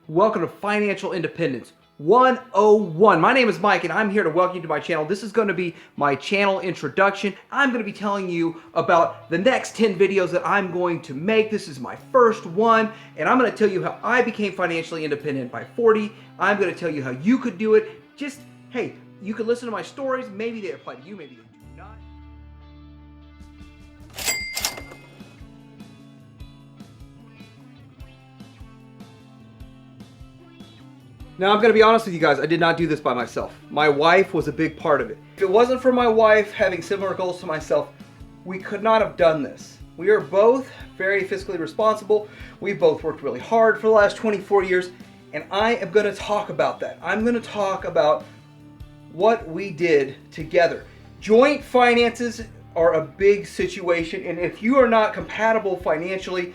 Welcome to Financial Independence 101. My name is Mike and I'm here to welcome you to my channel. This is going to be my channel introduction. I'm going to be telling you about the next 10 videos that I'm going to make. This is my first one and I'm going to tell you how I became financially independent by 40. I'm going to tell you how you could do it. Just, hey, you could listen to my stories. Maybe they apply to you, maybe they do not. Now, I'm going to be honest with you guys, I did not do this by myself. My wife was a big part of it. If it wasn't for my wife having similar goals to myself, we could not have done this. We are both very fiscally responsible. We've both worked really hard for the last 24 years, and I am going to talk about that. I'm going to talk about what we did together. Joint finances are a big situation, and if you are not compatible financially,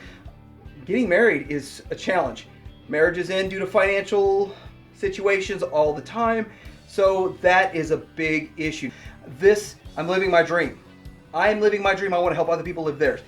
getting married is a challenge. Marriages end due to financial situations all the time, so that is a big issue. I'm living my dream. I'm living my dream. I want to help other people live theirs.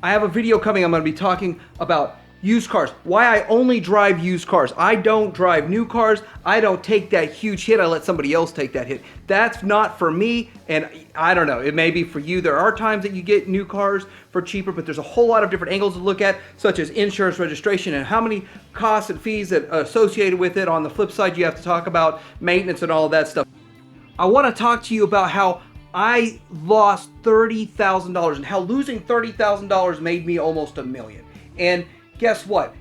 I have a video coming. I'm going to be talking about used cars, why I only drive used cars. I don't drive new cars. I don't take that huge hit. I let somebody else take that hit. That's not for me, and I don't know, it may be for you. There are times that you get new cars for cheaper, but there's a whole lot of different angles to look at, such as insurance, registration, and how many costs and fees that are associated with it. On the flip side, you have to talk about maintenance and all of that stuff. I want to talk to you about how I lost $30,000 and how losing $30,000 made me almost $1 million. And guess what?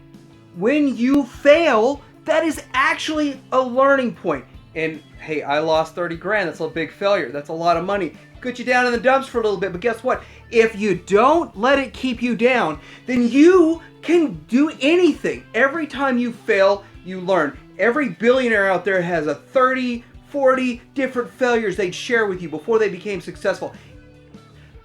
When you fail, that is actually a learning point. And hey, I lost 30 grand. That's a big failure. That's a lot of money. Put you down in the dumps for a little bit. But guess what? If you don't let it keep you down, then you can do anything. Every time you fail, you learn. Every billionaire out there has a 30, 40 different failures they'd share with you before they became successful.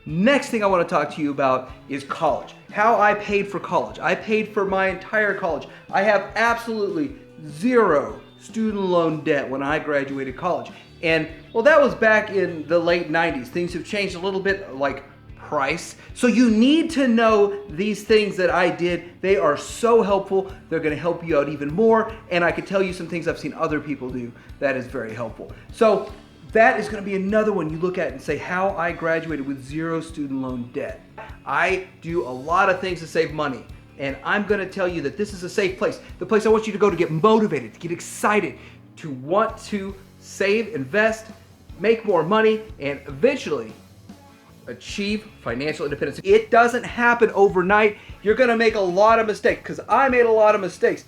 Next thing I want to talk to you about is college. How I paid for college. I paid for my entire college. I have absolutely zero student loan debt when I graduated college. And well, that was back in the late 90s. Things have changed a little bit, like price. So you need to know these things that I did. They are so helpful. They're going to help you out even more. And I could tell you some things I've seen other people do that is very helpful. So that is going to be another one you look at and say how I graduated with zero student loan debt. I do a lot of things to save money, and I'm going to tell you that this is a safe place. The place I want you to go to get motivated, to get excited, to want to save, invest, make more money, and eventually achieve financial independence. It doesn't happen overnight. You're going to make a lot of mistakes, because I made a lot of mistakes.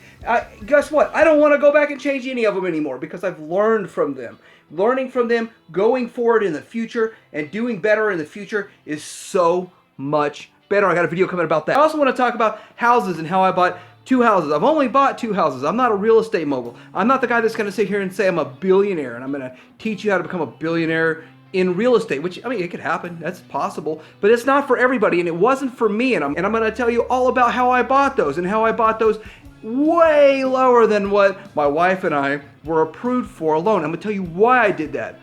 Guess what? I don't want to go back and change any of them anymore because I've learned from them. Learning from them, going forward in the future, and doing better in the future is so much better. I got a video coming about that. I also want to talk about houses and how I bought 2 houses. I've only bought 2 houses. I'm not a real estate mogul. I'm not the guy that's going to sit here and say I'm a billionaire and I'm going to teach you how to become a billionaire in real estate, which, I mean, it could happen. That's possible, but it's not for everybody, and it wasn't for me. And I'm going to tell you all about how I bought those and how I bought those way lower than what my wife and I were approved for a loan. I'm going to tell you why I did that.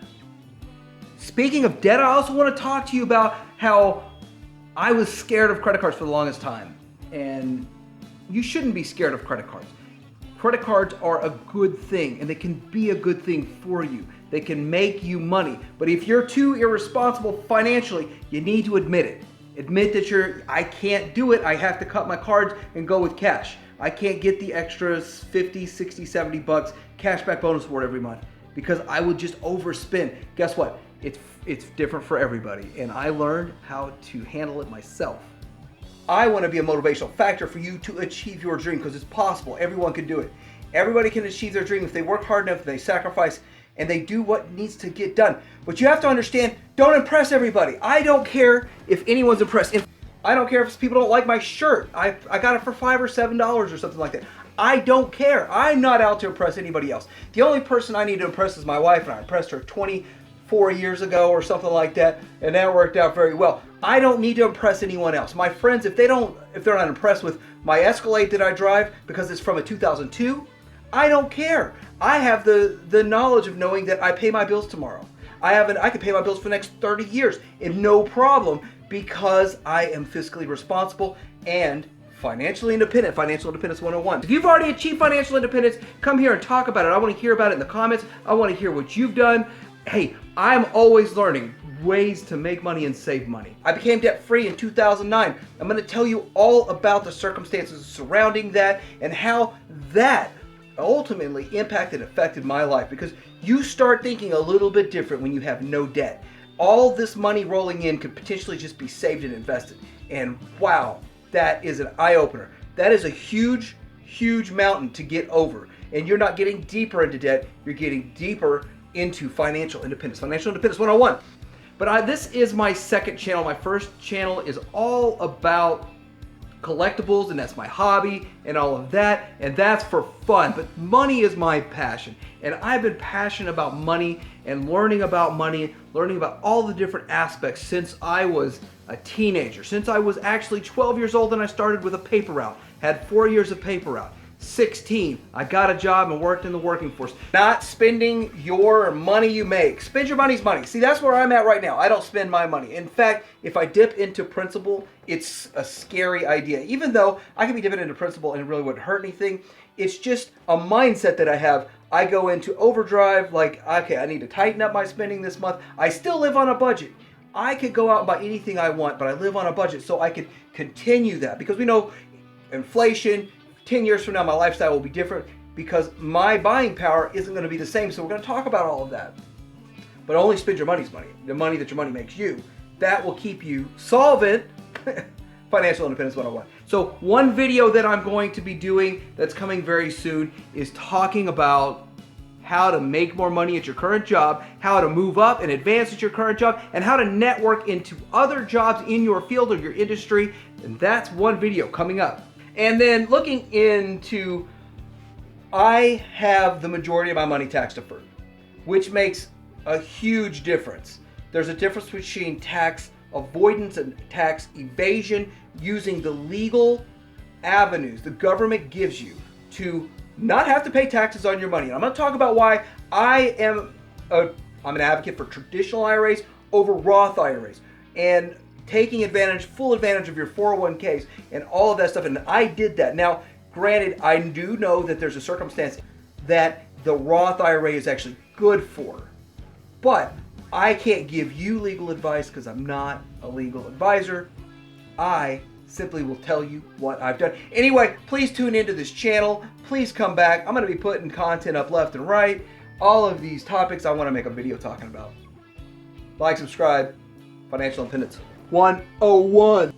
Speaking of debt, I also want to talk to you about how I was scared of credit cards for the longest time. And you shouldn't be scared of credit cards. Credit cards are a good thing, and they can be a good thing for you. They can make you money. But if you're too irresponsible financially, you need to admit it. Admit that I can't do it. I have to cut my cards and go with cash. I can't get the extras 50, 60, 70 bucks cashback bonus award every month because I would just overspend. Guess what? It's different for everybody, and I learned how to handle it myself. I want to be a motivational factor for you to achieve your dream because it's possible. Everyone can do it. Everybody can achieve their dream if they work hard enough, if they sacrifice, and they do what needs to get done. But you have to understand, don't impress everybody. I don't care if anyone's impressed. I don't care if people don't like my shirt. I got it for $5 or $7 or something like that. I don't care. I'm not out to impress anybody else. The only person I need to impress is my wife, and I impressed her 24 years ago or something like that, and that worked out very well. I don't need to impress anyone else. My friends, if they're not impressed with my Escalade that I drive because it's from a 2002, I don't care. I have the knowledge of knowing that I pay my bills tomorrow. I can pay my bills for the next 30 years and no problem because I am fiscally responsible and financially independent, Financial Independence 101. If you've already achieved financial independence, come here and talk about it. I want to hear about it in the comments. I want to hear what you've done. Hey, I'm always learning ways to make money and save money. I became debt-free in 2009. I'm going to tell you all about the circumstances surrounding that and how that ultimately impacted and affected my life, because you start thinking a little bit different when you have no debt. All this money rolling in could potentially just be saved and invested. And wow, that is an eye-opener. That is a huge, huge mountain to get over. And you're not getting deeper into debt, you're getting deeper into financial independence. Financial Independence 101. But this is my second channel. My first channel is all about collectibles, and that's my hobby and all of that, and that's for fun. But money is my passion, and I've been passionate about money and learning about money, learning about all the different aspects since I was a teenager, since I was actually 12 years old and I started with a paper route, had 4 years of paper route. 16, I got a job and worked in the working force. Not spending your money you make. Spend your money's money. See, that's where I'm at right now. I don't spend my money. In fact, if I dip into principal, it's a scary idea. Even though I could be dipping into principal and it really wouldn't hurt anything, it's just a mindset that I have. I go into overdrive like, okay, I need to tighten up my spending this month. I still live on a budget. I could go out and buy anything I want, but I live on a budget, so I could continue that, because we know inflation, 10 years from now, my lifestyle will be different because my buying power isn't going to be the same. So we're going to talk about all of that. But only spend your money's money, the money that your money makes you. That will keep you solvent. Financial Independence 101. So one video that I'm going to be doing that's coming very soon is talking about how to make more money at your current job, how to move up and advance at your current job, and how to network into other jobs in your field or your industry. And that's one video coming up. And then looking into, I have the majority of my money tax deferred, which makes a huge difference. There's a difference between tax avoidance and tax evasion using the legal avenues the government gives you to not have to pay taxes on your money. And I'm going to talk about why I'm an advocate for traditional IRAs over Roth IRAs, and taking advantage, full advantage of your 401ks and all of that stuff. And I did that. Now, granted, I do know that there's a circumstance that the Roth IRA is actually good for, but I can't give you legal advice because I'm not a legal advisor. I simply will tell you what I've done. Anyway, please tune into this channel. Please come back. I'm going to be putting content up left and right. All of these topics I want to make a video talking about. Like, subscribe. Financial Independence 101.